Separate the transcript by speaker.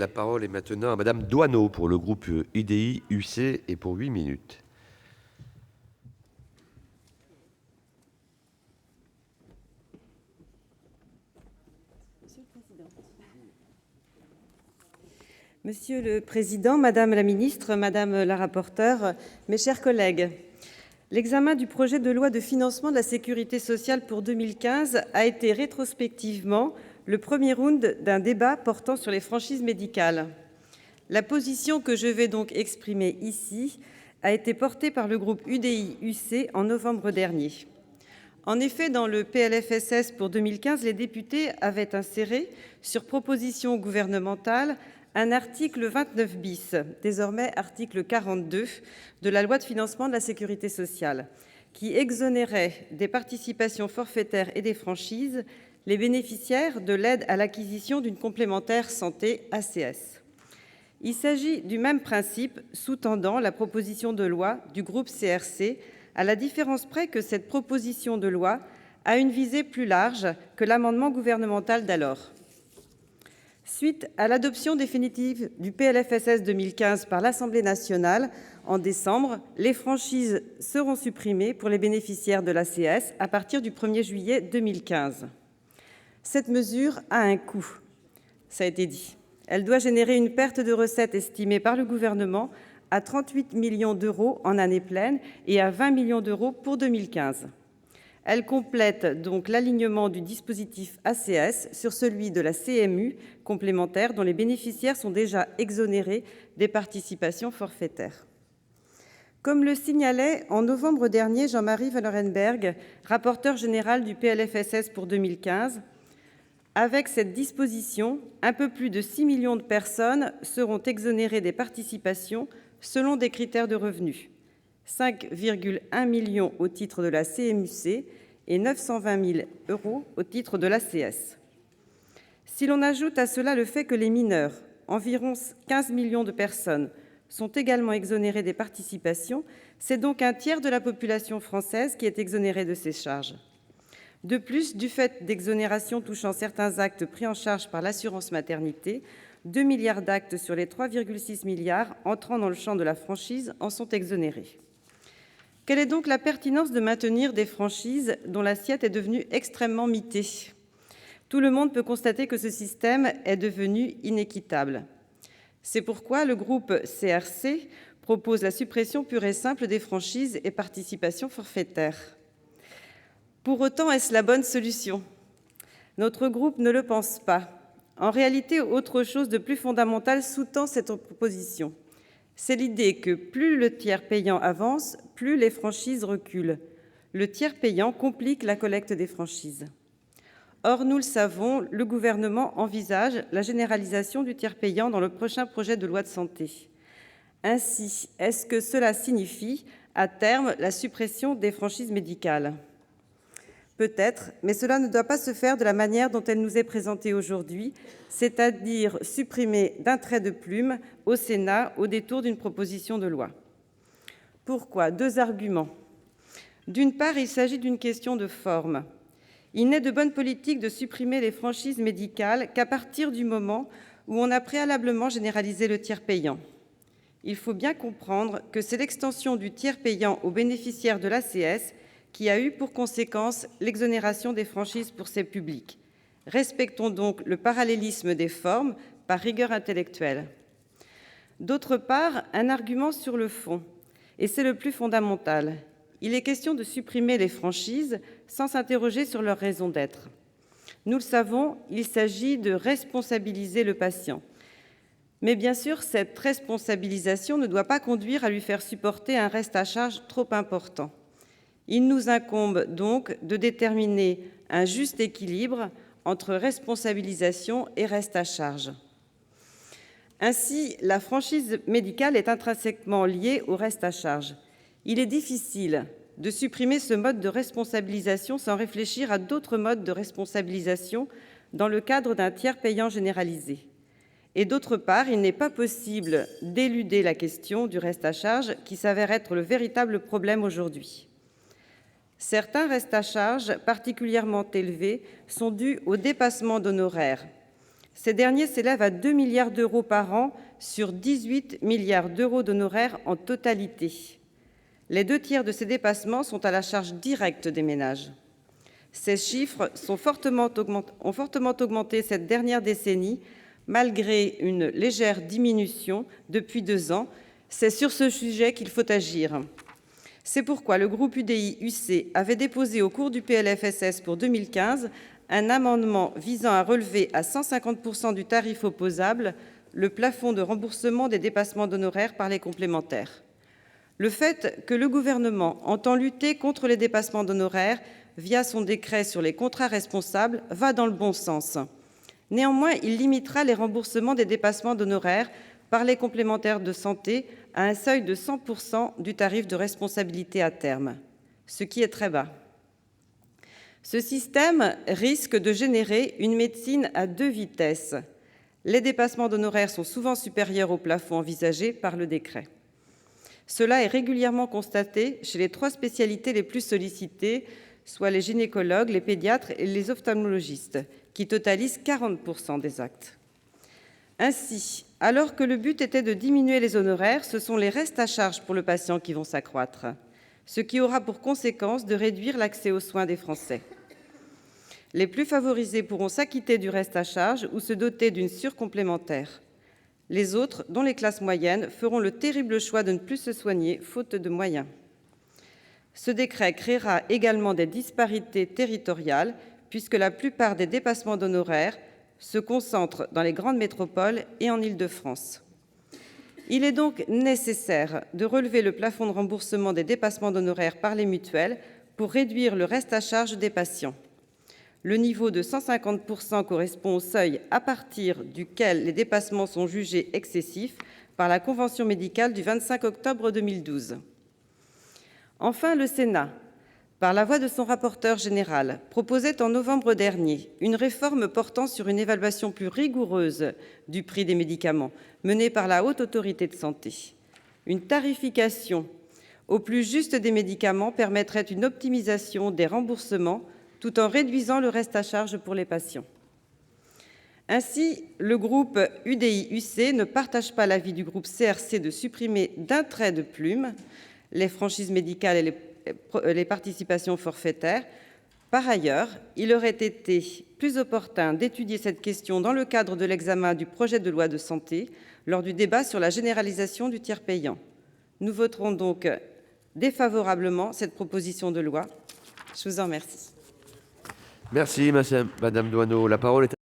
Speaker 1: La parole est maintenant à Madame Doineau pour le groupe UDI-UC et pour 8 minutes.
Speaker 2: Monsieur le Président, Madame la Ministre, Madame la rapporteure, mes chers collègues, l'examen du projet de loi de financement de la sécurité sociale pour 2015 a été rétrospectivement le premier round d'un débat portant sur les franchises médicales. La position que je vais donc exprimer ici a été portée par le groupe UDI-UC en novembre dernier. En effet, dans le PLFSS pour 2015, les députés avaient inséré, sur proposition gouvernementale, un article 29 bis, désormais article 42, de la loi de financement de la sécurité sociale, qui exonérait des participations forfaitaires et des franchises les bénéficiaires de l'aide à l'acquisition d'une complémentaire santé ACS. Il s'agit du même principe sous-tendant la proposition de loi du groupe CRC, à la différence près que cette proposition de loi a une visée plus large que l'amendement gouvernemental d'alors. Suite à l'adoption définitive du PLFSS 2015 par l'Assemblée nationale en décembre, les franchises seront supprimées pour les bénéficiaires de l'ACS à partir du 1er juillet 2015. Cette mesure a un coût, ça a été dit. Elle doit générer une perte de recettes estimée par le gouvernement à 38 millions d'euros en année pleine et à 20 millions d'euros pour 2015. Elle complète donc l'alignement du dispositif ACS sur celui de la CMU complémentaire dont les bénéficiaires sont déjà exonérés des participations forfaitaires. Comme le signalait en novembre dernier Jean-Marie Vanlerenberghe, rapporteur général du PLFSS pour 2015, avec cette disposition, un peu plus de 6 millions de personnes seront exonérées des participations selon des critères de revenus. 5,1 millions au titre de la CMU-C et 920 000 euros au titre de l'ACS. Si l'on ajoute à cela le fait que les mineurs, environ 15 millions de personnes, sont également exonérés des participations, c'est donc un tiers de la population française qui est exonérée de ces charges. De plus, du fait d'exonérations touchant certains actes pris en charge par l'assurance maternité, 2 milliards d'actes sur les 3,6 milliards entrant dans le champ de la franchise en sont exonérés. Quelle est donc la pertinence de maintenir des franchises dont l'assiette est devenue extrêmement mitée ? Tout le monde peut constater que ce système est devenu inéquitable. C'est pourquoi le groupe CRC propose la suppression pure et simple des franchises et participations forfaitaires. Pour autant, est-ce la bonne solution ? Notre groupe ne le pense pas. En réalité, autre chose de plus fondamental sous-tend cette proposition. C'est l'idée que plus le tiers payant avance, plus les franchises reculent. Le tiers payant complique la collecte des franchises. Or, nous le savons, le gouvernement envisage la généralisation du tiers payant dans le prochain projet de loi de santé. Ainsi, est-ce que cela signifie, à terme, la suppression des franchises médicales ? Peut-être, mais cela ne doit pas se faire de la manière dont elle nous est présentée aujourd'hui, c'est-à-dire supprimée d'un trait de plume au Sénat au détour d'une proposition de loi. Pourquoi ? 2 arguments. D'une part, il s'agit d'une question de forme. Il n'est de bonne politique de supprimer les franchises médicales qu'à partir du moment où on a préalablement généralisé le tiers payant. Il faut bien comprendre que c'est l'extension du tiers payant aux bénéficiaires de l'ACS qui a eu pour conséquence l'exonération des franchises pour ces publics. Respectons donc le parallélisme des formes par rigueur intellectuelle. D'autre part, un argument sur le fond, et c'est le plus fondamental. Il est question de supprimer les franchises sans s'interroger sur leur raison d'être. Nous le savons, il s'agit de responsabiliser le patient. Mais bien sûr, cette responsabilisation ne doit pas conduire à lui faire supporter un reste à charge trop important. Il nous incombe donc de déterminer un juste équilibre entre responsabilisation et reste à charge. Ainsi, la franchise médicale est intrinsèquement liée au reste à charge. Il est difficile de supprimer ce mode de responsabilisation sans réfléchir à d'autres modes de responsabilisation dans le cadre d'un tiers payant généralisé. Et d'autre part, il n'est pas possible d'éluder la question du reste à charge qui s'avère être le véritable problème aujourd'hui. Certains restes à charge particulièrement élevés sont dus au dépassement d'honoraires. Ces derniers s'élèvent à 2 milliards d'euros par an sur 18 milliards d'euros d'honoraires en totalité. Les 2 tiers de ces dépassements sont à la charge directe des ménages. Ces chiffres ont fortement augmenté cette dernière décennie, malgré une légère diminution depuis 2 ans. C'est sur ce sujet qu'il faut agir. C'est pourquoi le groupe UDI-UC avait déposé au cours du PLFSS pour 2015 un amendement visant à relever à 150 % du tarif opposable le plafond de remboursement des dépassements d'honoraires par les complémentaires. Le fait que le Gouvernement entend lutter contre les dépassements d'honoraires via son décret sur les contrats responsables va dans le bon sens. Néanmoins, il limitera les remboursements des dépassements d'honoraires par les complémentaires de santé à un seuil de 100 % du tarif de responsabilité à terme, ce qui est très bas. Ce système risque de générer une médecine à 2 vitesses. Les dépassements d'honoraires sont souvent supérieurs au plafond envisagé par le décret. Cela est régulièrement constaté chez les 3 spécialités les plus sollicitées, soit les gynécologues, les pédiatres et les ophtalmologistes, qui totalisent 40 % des actes. Ainsi, alors que le but était de diminuer les honoraires, ce sont les restes à charge pour le patient qui vont s'accroître, ce qui aura pour conséquence de réduire l'accès aux soins des Français. Les plus favorisés pourront s'acquitter du reste à charge ou se doter d'une surcomplémentaire. Les autres, dont les classes moyennes, feront le terrible choix de ne plus se soigner, faute de moyens. Ce décret créera également des disparités territoriales, puisque la plupart des dépassements d'honoraires se concentrent dans les grandes métropoles et en Île-de-France. Il est donc nécessaire de relever le plafond de remboursement des dépassements d'honoraires par les mutuelles pour réduire le reste à charge des patients. Le niveau de 150 % correspond au seuil à partir duquel les dépassements sont jugés excessifs par la convention médicale du 25 octobre 2012. Enfin, le Sénat, par la voix de son rapporteur général, proposait en novembre dernier une réforme portant sur une évaluation plus rigoureuse du prix des médicaments, menée par la Haute Autorité de santé. Une tarification au plus juste des médicaments permettrait une optimisation des remboursements tout en réduisant le reste à charge pour les patients. Ainsi, le groupe UDI-UC ne partage pas l'avis du groupe CRC de supprimer d'un trait de plume les franchises médicales et les participations forfaitaires. Par ailleurs, il aurait été plus opportun d'étudier cette question dans le cadre de l'examen du projet de loi de santé, lors du débat sur la généralisation du tiers payant. Nous voterons donc défavorablement cette proposition de loi. Je vous en remercie.
Speaker 1: Merci, madame Doineau. La parole est